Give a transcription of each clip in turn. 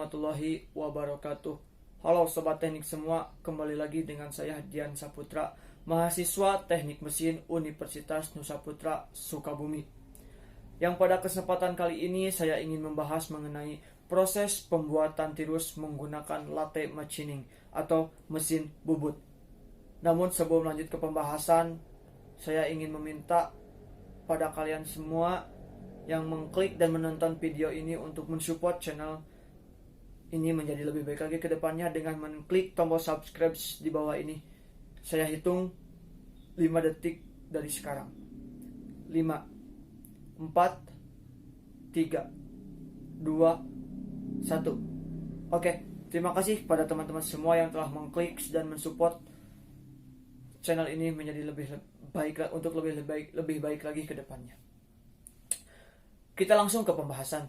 warahmatullahi wabarakatuh. Halo Sobat Teknik semua, kembali lagi dengan saya Dian Saputra, mahasiswa Teknik Mesin Universitas Nusa Putra, Sukabumi. Yang pada kesempatan kali ini saya ingin membahas mengenai proses pembuatan tirus menggunakan latte machining atau mesin bubut. Namun sebelum lanjut ke pembahasan, saya ingin meminta pada kalian semua yang mengklik dan menonton video ini untuk mensupport channel ini menjadi lebih baik lagi ke depannya dengan mengklik tombol subscribe di bawah ini. Saya hitung 5 detik dari sekarang. 5, 4, 3, 2, 1. Oke, terima kasih pada teman-teman semua yang telah mengklik dan mensupport channel ini menjadi lebih baik untuk lebih baik lagi ke depannya. Kita langsung ke pembahasan.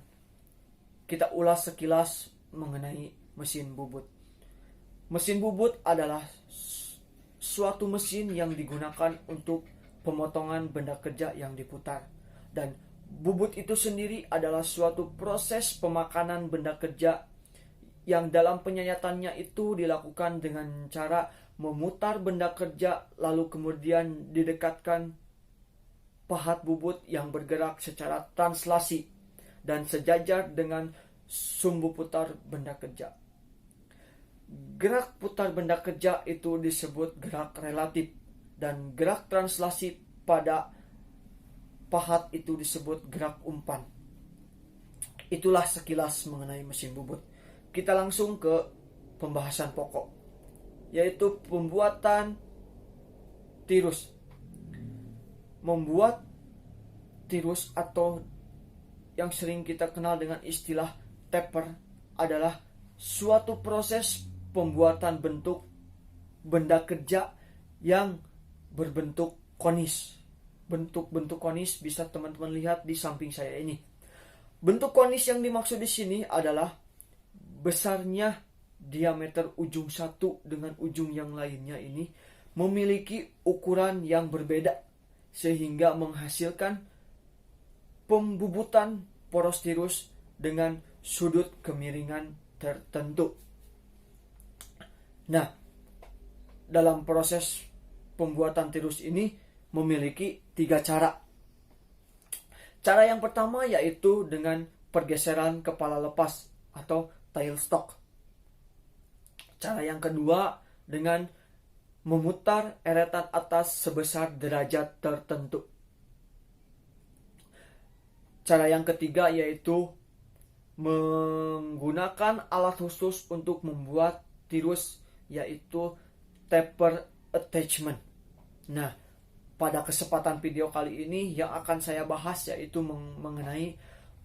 Kita ulas sekilas mengenai mesin bubut. Mesin bubut adalah suatu mesin yang digunakan untuk pemotongan benda kerja yang diputar. Dan bubut itu sendiri adalah suatu proses pemakanan benda kerja yang dalam penyayatannya itu dilakukan dengan cara memutar benda kerja lalu kemudian didekatkan pahat bubut yang bergerak secara translasi dan sejajar dengan sumbu putar benda kerja. Gerak putar benda kerja itu disebut gerak relatif dan gerak translasi pada pahat itu disebut gerak umpan. Itulah sekilas mengenai mesin bubut. Kita langsung ke pembahasan pokok, yaitu pembuatan tirus. Membuat tirus atau yang sering kita kenal dengan istilah taper adalah suatu proses pembuatan bentuk benda kerja yang berbentuk konis. Bentuk-bentuk konis bisa teman-teman lihat di samping saya ini. Bentuk konis yang dimaksud di sini adalah besarnya diameter ujung satu dengan ujung yang lainnya ini memiliki ukuran yang berbeda sehingga menghasilkan pembubutan poros tirus dengan sudut kemiringan tertentu. Nah, dalam proses pembuatan tirus ini memiliki 3 cara. Cara yang pertama yaitu dengan pergeseran kepala lepas atau tailstock. Cara yang kedua dengan memutar eretan atas sebesar derajat tertentu. Cara yang ketiga yaitu menggunakan alat khusus untuk membuat tirus yaitu taper attachment. Nah, pada kesempatan video kali ini yang akan saya bahas yaitu mengenai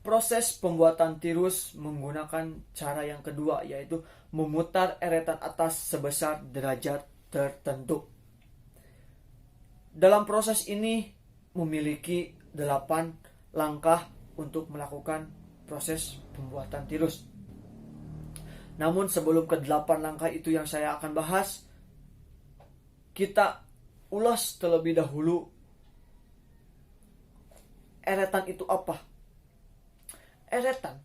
proses pembuatan tirus menggunakan cara yang kedua yaitu memutar eretan atas sebesar derajat tertentu. Dalam proses ini memiliki 8 langkah untuk melakukan proses pembuatan tirus. Namun sebelum ke 8 langkah itu yang saya akan bahas, kita ulas terlebih dahulu eretan itu apa. Eretan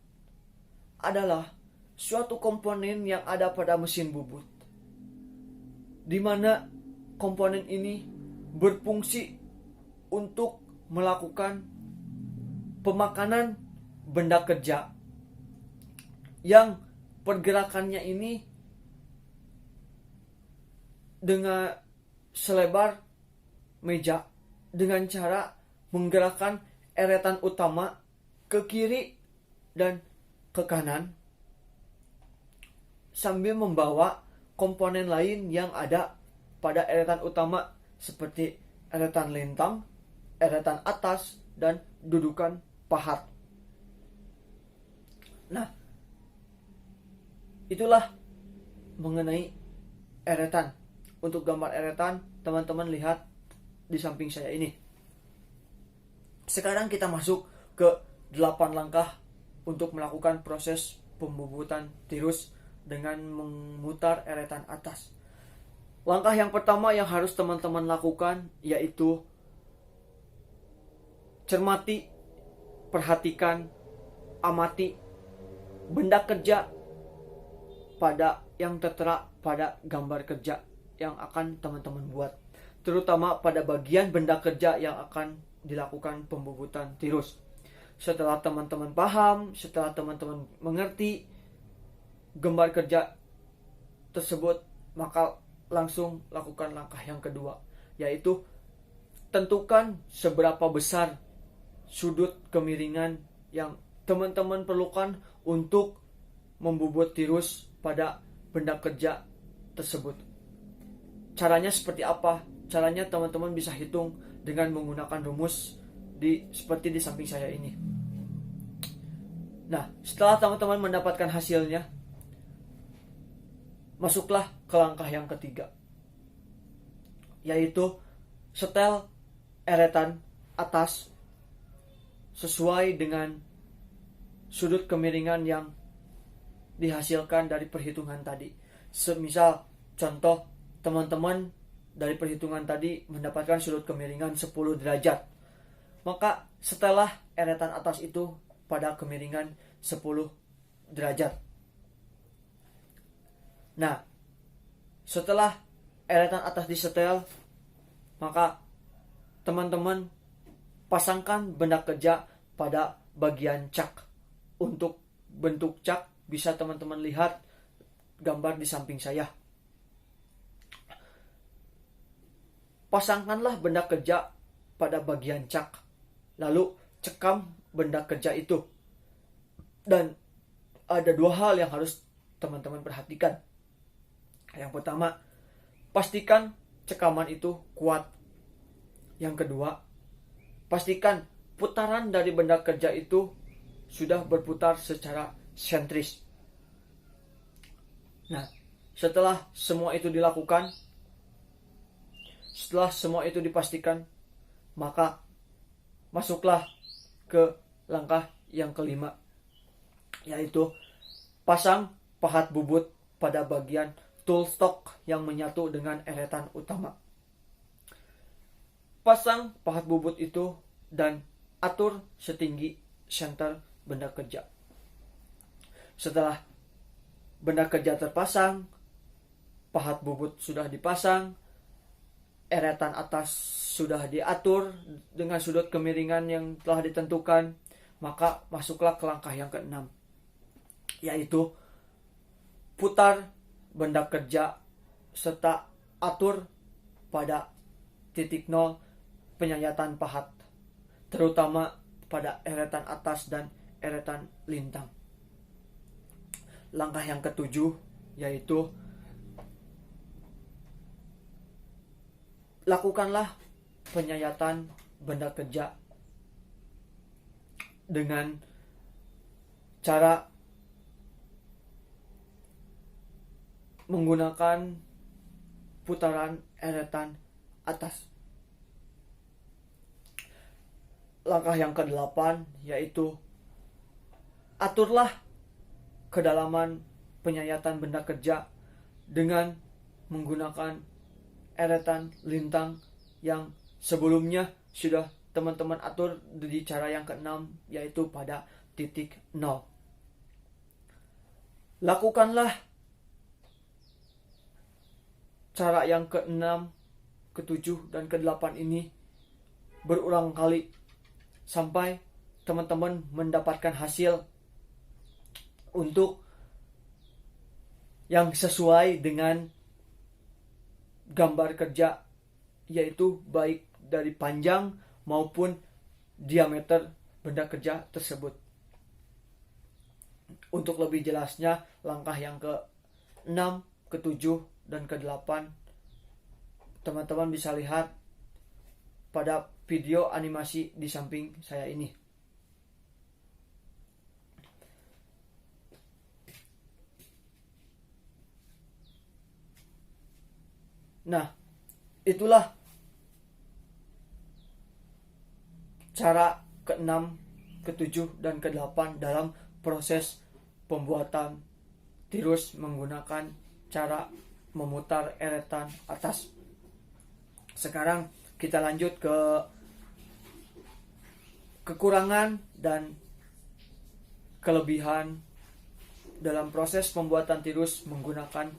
adalah suatu komponen yang ada pada mesin bubut, di mana komponen ini berfungsi untuk melakukan pemakanan benda kerja yang pergerakannya ini dengan selebar meja dengan cara menggerakkan eretan utama ke kiri dan ke kanan sambil membawa komponen lain yang ada pada eretan utama seperti eretan lintang, eretan atas, dan dudukan pahat. Nah, itulah mengenai eretan. Untuk gambar eretan, teman-teman lihat di samping saya ini. Sekarang kita masuk ke 8 langkah untuk melakukan proses pembubutan tirus dengan memutar eretan atas. Langkah yang pertama yang harus teman-teman lakukan yaitu cermati, perhatikan, amati benda kerja pada yang tertera pada gambar kerja yang akan teman-teman buat, terutama pada bagian benda kerja yang akan dilakukan pembubutan tirus. Setelah teman-teman paham, setelah teman-teman mengerti gambar kerja tersebut, maka langsung lakukan langkah yang kedua, yaitu tentukan seberapa besar sudut kemiringan yang teman-teman perlukan untuk membobot tirus pada benda kerja tersebut. Caranya seperti apa? Caranya teman-teman bisa hitung dengan menggunakan rumus seperti di samping saya ini. Nah, setelah teman-teman mendapatkan hasilnya, masuklah ke langkah yang ketiga, yaitu setel eretan atas sesuai dengan sudut kemiringan yang dihasilkan dari perhitungan tadi. Semisal contoh, teman-teman dari perhitungan tadi mendapatkan sudut kemiringan 10 derajat. Maka setelah eretan atas itu pada kemiringan 10 derajat. Nah, setelah eretan atas disetel, maka teman-teman pasangkan benda kerja pada bagian cak. Untuk bentuk cak bisa teman-teman lihat gambar di samping saya. Pasangkanlah benda kerja pada bagian cak, lalu cekam benda kerja itu. Dan ada dua hal yang harus teman-teman perhatikan. Yang pertama, pastikan cekaman itu kuat. Yang kedua, pastikan putaran dari benda kerja itu sudah berputar secara sentris. Nah, setelah semua itu dilakukan, setelah semua itu dipastikan, maka masuklah ke langkah yang kelima, yaitu pasang pahat bubut pada bagian tool stock yang menyatu dengan eretan utama. Pasang pahat bubut itu dan atur setinggi senter benda kerja. Setelah benda kerja terpasang, pahat bubut sudah dipasang, eretan atas sudah diatur dengan sudut kemiringan yang telah ditentukan, maka masuklah ke langkah yang keenam, yaitu putar benda kerja serta atur pada titik nol penyayatan pahat, terutama pada eretan atas dan eretan lintang. Langkah yang ketujuh yaitu lakukanlah penyayatan benda kerja dengan cara menggunakan putaran eretan atas. Langkah yang ke-8 yaitu aturlah kedalaman penyayatan benda kerja dengan menggunakan eretan lintang yang sebelumnya sudah teman-teman atur di cara yang ke-6, yaitu pada titik 0. Lakukanlah cara yang ke-6, ke-7, dan ke-8 ini berulang kali sampai teman-teman mendapatkan hasil untuk yang sesuai dengan gambar kerja, yaitu baik dari panjang maupun diameter benda kerja tersebut. Untuk lebih jelasnya, langkah yang ke-6, ke-7, dan ke-8 teman-teman bisa lihat pada video animasi di samping saya ini. Nah, itulah cara ke-6, ke-7, dan ke-8 dalam proses pembuatan tirus menggunakan cara memutar eretan atas. Sekarang kita lanjut ke kekurangan dan kelebihan dalam proses pembuatan tirus menggunakan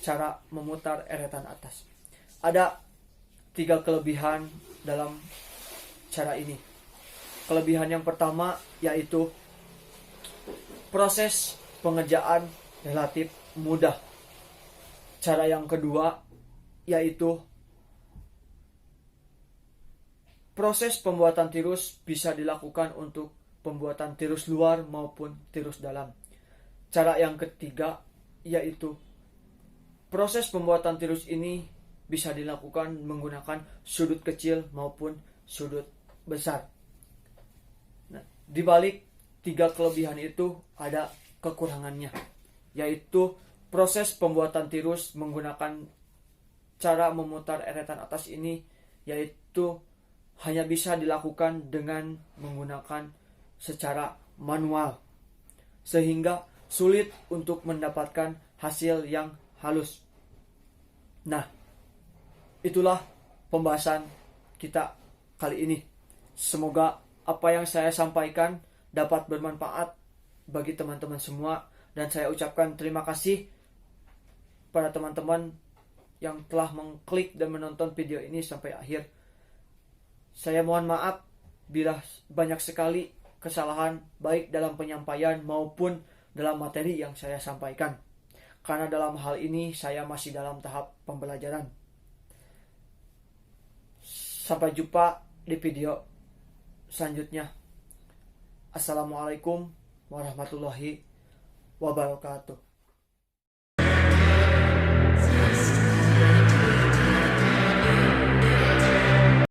cara memutar eretan atas. Ada 3 kelebihan dalam cara ini. Kelebihan yang pertama yaitu proses pengerjaan relatif mudah. Cara yang kedua yaitu proses pembuatan tirus bisa dilakukan untuk pembuatan tirus luar maupun tirus dalam. Cara yang ketiga yaitu proses pembuatan tirus ini bisa dilakukan menggunakan sudut kecil maupun sudut besar. Nah, di balik 3 kelebihan itu ada kekurangannya, yaitu proses pembuatan tirus menggunakan cara memutar eretan atas ini yaitu hanya bisa dilakukan dengan menggunakan secara manual, sehingga sulit untuk mendapatkan hasil yang halus. Nah, itulah pembahasan kita kali ini. Semoga apa yang saya sampaikan dapat bermanfaat bagi teman-teman semua, dan saya ucapkan terima kasih pada teman-teman yang telah mengklik dan menonton video ini sampai akhir. Saya mohon maaf bila banyak sekali kesalahan baik dalam penyampaian maupun dalam materi yang saya sampaikan, karena dalam hal ini saya masih dalam tahap pembelajaran. Sampai jumpa di video selanjutnya. Assalamualaikum warahmatullahi wabarakatuh.